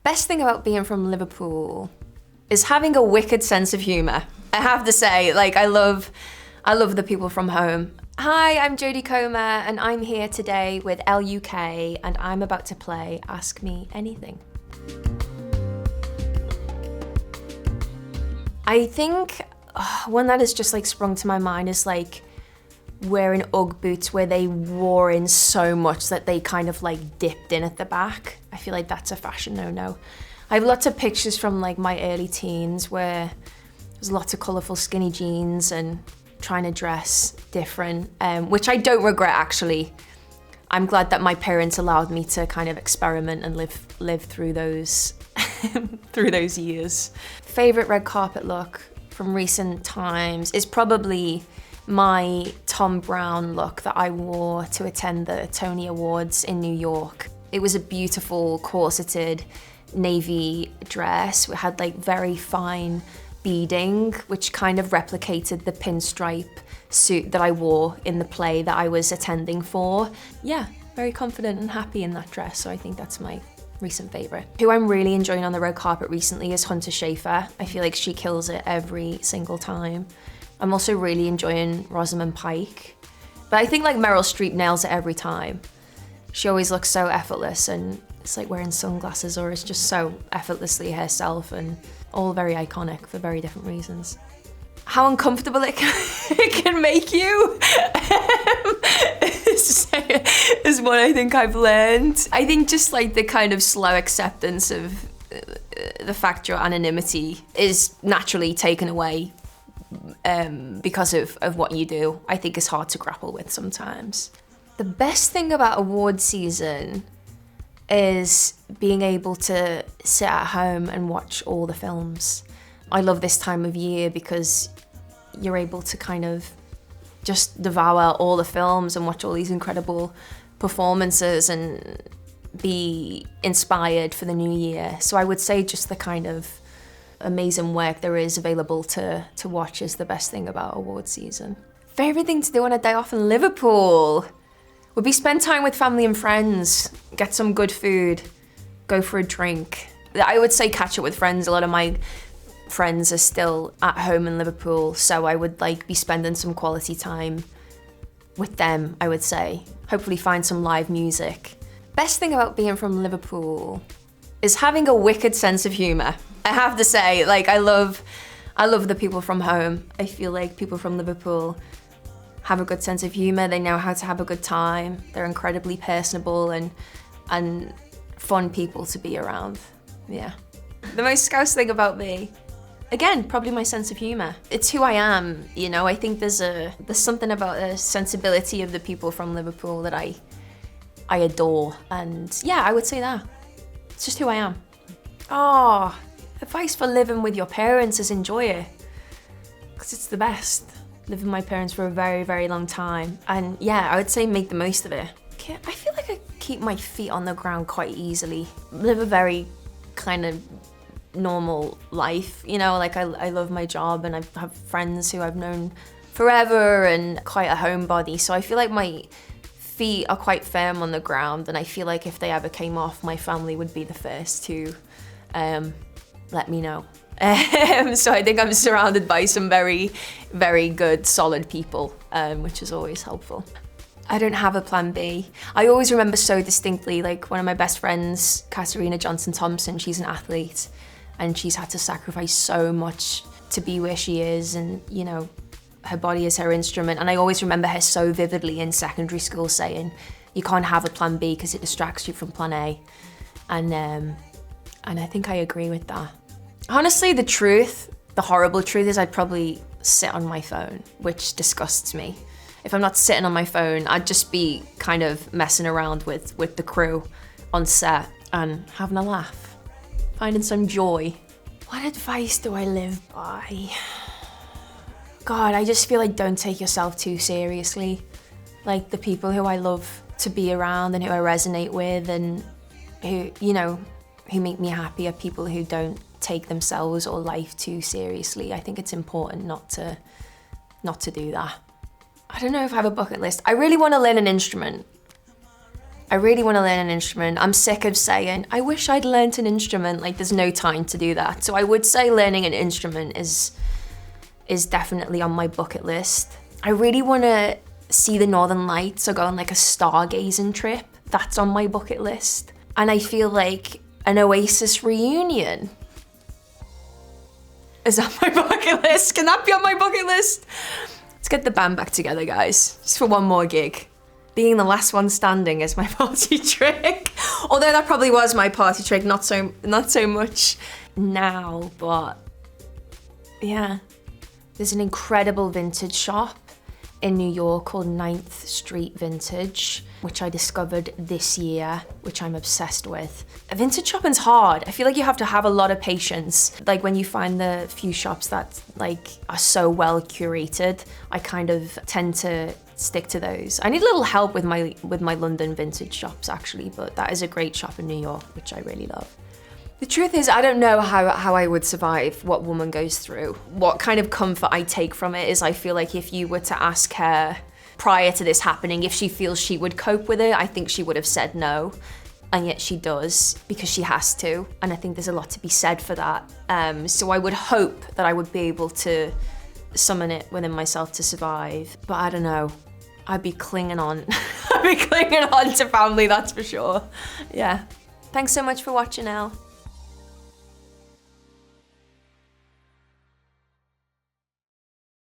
Best thing about being from Liverpool is having a wicked sense of humour. I have to say, like, I love the people from home. Hi, I'm Jodie Comer, and I'm here today with ELLE UK, and I'm about to play Ask Me Anything. I think one that has just like sprung to my mind is like wearing Ugg boots where they wore in so much that they kind of like dipped in at the back. I feel like that's a fashion no-no. I have lots of pictures from like my early teens where there's lots of colourful skinny jeans and trying to dress different, which I don't regret actually. I'm glad that my parents allowed me to kind of experiment and live through those through those years. Favourite red carpet look from recent times is probably my Tom Brown look that I wore to attend the Tony Awards in New York. It was a beautiful corseted navy dress. It had like very fine beading, which kind of replicated the pinstripe suit that I wore in the play that I was attending for. Yeah, very confident and happy in that dress, so I think that's my recent favourite. Who I'm really enjoying on the red carpet recently is Hunter Schafer. I feel like she kills it every single time. I'm also really enjoying Rosamund Pike. But I think like Meryl Streep nails it every time. She always looks so effortless, and it's like wearing sunglasses or is just so effortlessly herself, and all very iconic for very different reasons. How uncomfortable it can make you is what I think I've learned. I think just like the kind of slow acceptance of the fact your anonymity is naturally taken away because of what you do, I think is hard to grapple with sometimes. The best thing about award season is being able to sit at home and watch all the films. I love this time of year because you're able to kind of just devour all the films and watch all these incredible performances and be inspired for the new year. So I would say just the kind of amazing work there is available to watch is the best thing about award season. Favourite thing to do on a day off in Liverpool would be spend time with family and friends, get some good food, go for a drink. I would say catch up with friends. A lot of my friends are still at home in Liverpool, so I would like be spending some quality time with them, I would say. Hopefully find some live music. Best thing about being from Liverpool is having a wicked sense of humour. I have to say, like I love the people from home. I feel like people from Liverpool have a good sense of humour, they know how to have a good time, they're incredibly personable and fun people to be around, yeah. The most Scouse thing about me, again, probably my sense of humour. It's who I am, you know, I think there's something about the sensibility of the people from Liverpool that I adore, and yeah, I would say that. It's just who I am. Oh, advice for living with your parents is enjoy it, because it's the best. Lived with my parents for a very, very long time. And yeah, I would say make the most of it. I feel like I keep my feet on the ground quite easily. Live a very kind of normal life, you know, like I love my job and I have friends who I've known forever and quite a homebody. So I feel like my feet are quite firm on the ground, and I feel like if they ever came off, my family would be the first to let me know. So I think I'm surrounded by some very, very good, solid people, which is always helpful. I don't have a plan B. I always remember so distinctly, like one of my best friends, Katarina Johnson-Thompson, she's an athlete and she's had to sacrifice so much to be where she is, and you know, her body is her instrument. And I always remember her so vividly in secondary school saying, you can't have a plan B because it distracts you from plan A. And I think I agree with that. Honestly, the horrible truth is I'd probably sit on my phone, which disgusts me. If I'm not sitting on my phone, I'd just be kind of messing around with the crew on set and having a laugh, finding some joy. What advice do I live by? God, I just feel like don't take yourself too seriously. Like the people who I love to be around and who I resonate with and who, you know, who make me happy are people who don't take themselves or life too seriously. I think it's important not to do that. I don't know if I have a bucket list. I really want to learn an instrument. I really want to learn an instrument. I'm sick of saying, I wish I'd learnt an instrument. Like, there's no time to do that. So I would say learning an instrument is definitely on my bucket list. I really want to see the Northern Lights or go on like a stargazing trip. That's on my bucket list. And I feel like an Oasis reunion is on my bucket list. Can that be on my bucket list? Let's get the band back together, guys, just for one more gig. Being the last one standing is my party trick. Although that probably was my party trick, not so much now, but yeah. There's an incredible vintage shop in New York called 9th Street Vintage, which I discovered this year, which I'm obsessed with. A vintage shopping's hard. I feel like you have to have a lot of patience. Like when you find the few shops that like are so well curated, I kind of tend to stick to those. I need a little help with my London vintage shops actually, but that is a great shop in New York, which I really love. The truth is, I don't know how I would survive what woman goes through. What kind of comfort I take from it is I feel like if you were to ask her prior to this happening if she feels she would cope with it, I think she would have said no. And yet she does, because she has to. And I think there's a lot to be said for that. So I would hope that I would be able to summon it within myself to survive. But I don't know. I'd be clinging on. I'd be clinging on to family, that's for sure. Yeah. Thanks so much for watching, Elle.